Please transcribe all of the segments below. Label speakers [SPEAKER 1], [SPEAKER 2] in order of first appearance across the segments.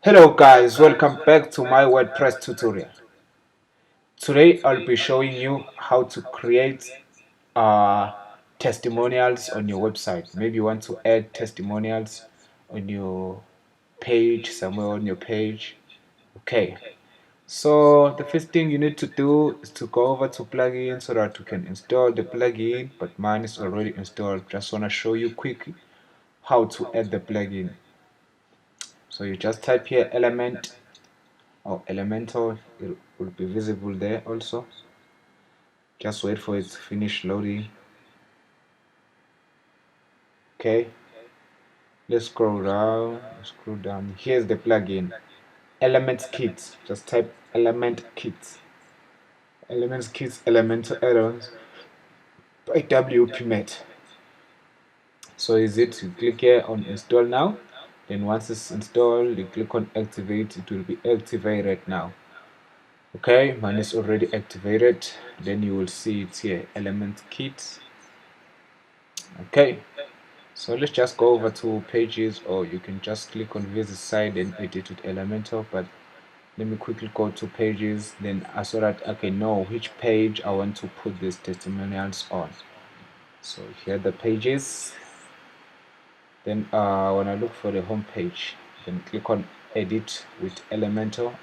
[SPEAKER 1] Hello guys, welcome back to my WordPress tutorial. Today I'll be showing you how to create testimonials on your website. Maybe you want to add testimonials on your page, somewhere on your page. Okay, so the first thing you need to do is to go over to plugin so that you can install the plugin, but mine is already installed. Just want to show you quickly how to add the plugin. So you just type here element or elemental, it will be visible there also. Just wait for it to finish loading. Okay, let's scroll down. Here's the plugin, Elements Kit. Just type Element Kit. Elements Kit Elemental Add-ons by WPMet. So is it, you click here on install now, then once it's installed you click on activate. It will be activated now. Okay, mine is already activated. Then you will see it here, Element Kit. Okay, so let's just go over to pages, or you can just click on visit site and edit with Elementor. But let me quickly go to pages, then so that I can know which page I want to put these testimonials on. So here are the pages. Then when I look for the home page, then click on edit with Elementor,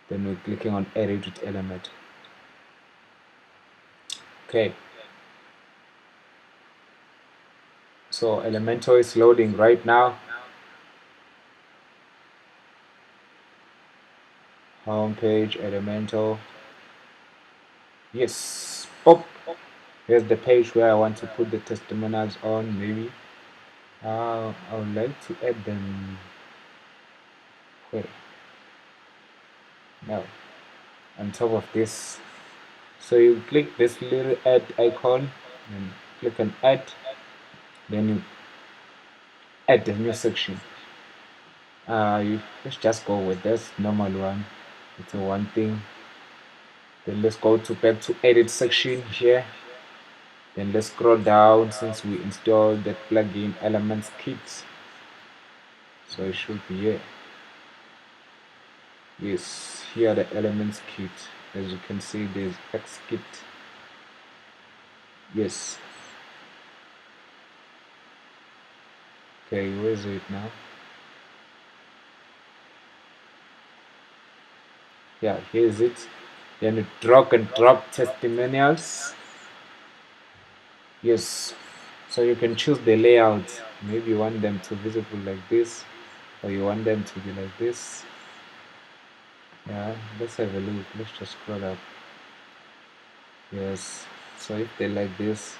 [SPEAKER 1] then we're clicking on edit with Elementor. Okay, so Elementor is loading right now. Home page, Elementor. Yes, pop. Here's the page where I want to put the testimonials on. Maybe I would like to add them. Wait, no, on top of this. So you click this little add icon and click on add. Then you add the new section. Let's just go with this normal one. It's a one thing. Then let's go back to edit section here. Then let's scroll down since we installed that plugin Elements Kit. So it should be here. Yes, here are the Elements Kit. As you can see, there's X Kit. Yes. Okay, where is it now? Yeah, here is it. Then you drag and drop testimonials. Yes, so you can choose the layout. Maybe you want them to be visible like this, or you want them to be like this. Yeah, let's have a look. Let's just scroll up. Yes, so if they like this,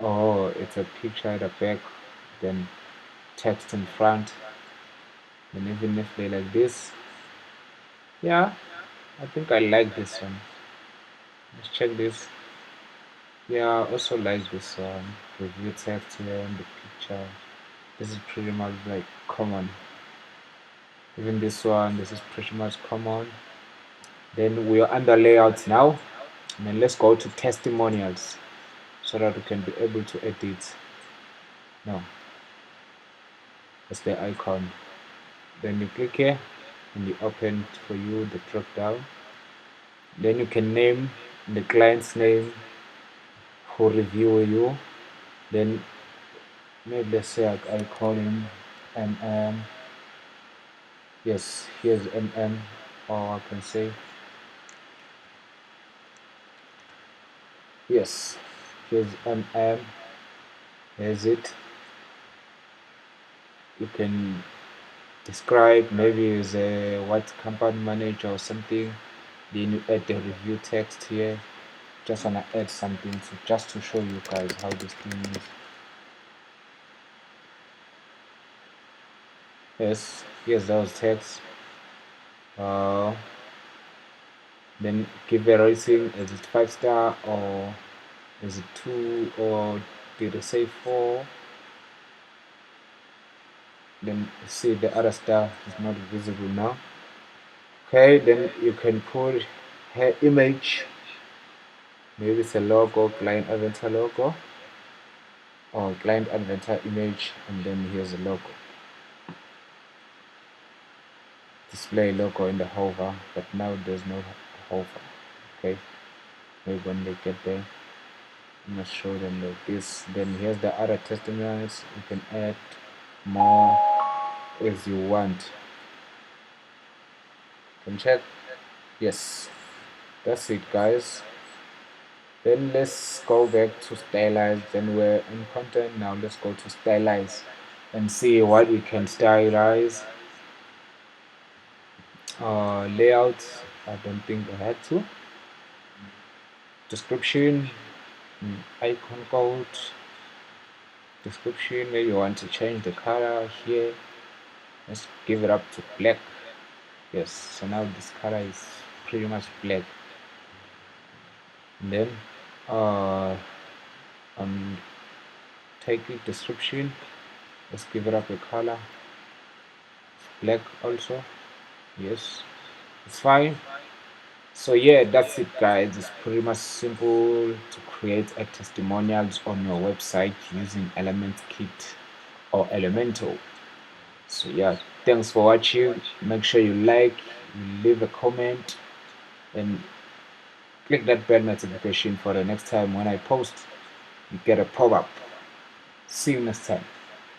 [SPEAKER 1] oh, it's a picture at the back, then text in front. And even if they like this, yeah, I think I like this one. Let's check this. Yeah, I also like this one. Review text here in the picture. This is pretty much like common. Even this one, this is pretty much common. Then we are under layouts now. And then let's go to testimonials so that we can be able to edit. No, that's the icon. Then you click here and you open for you the drop down. Then you can name the client's name who review you. Then maybe let's say I call him MM. Yes, here's MM, or I can say yes, here's MM. Here's it. You can describe, maybe is a what company manager or something. Then you add the review text here. Just wanna add something just to show you guys how this thing is. Yes, here's those text. Then give a rating. Is it 5-star, or is it 2, or did it say 4? Then see the other star is not visible now. Okay, then you can put her image. Maybe it's a logo, client avatar logo. or client avatar image, and then here's the logo. Display logo in the hover, but now there's no hover. Okay, maybe when they get there, I'm gonna show them like this. Then here's the other testimonials. You can add more as you want. You can check. Yes, that's it, guys. Then let's go back to stylize. Then we're in content now. Let's go to stylize and see what we can stylize. Layouts, I don't think I had to. Description, icon code, description. Maybe you want to change the color here. Let's give it up to black. Yes, so now this color is pretty much black. And then take the description. Let's give it up a color. Black also. Yes, it's fine. So yeah, that's it, guys. It's pretty much simple to create a testimonials on your website using Element Kit or Elementor. So yeah, thanks for watching. Make sure you like, you leave a comment, and click that bell notification for the next time when I post. You get a pop-up. See you next time.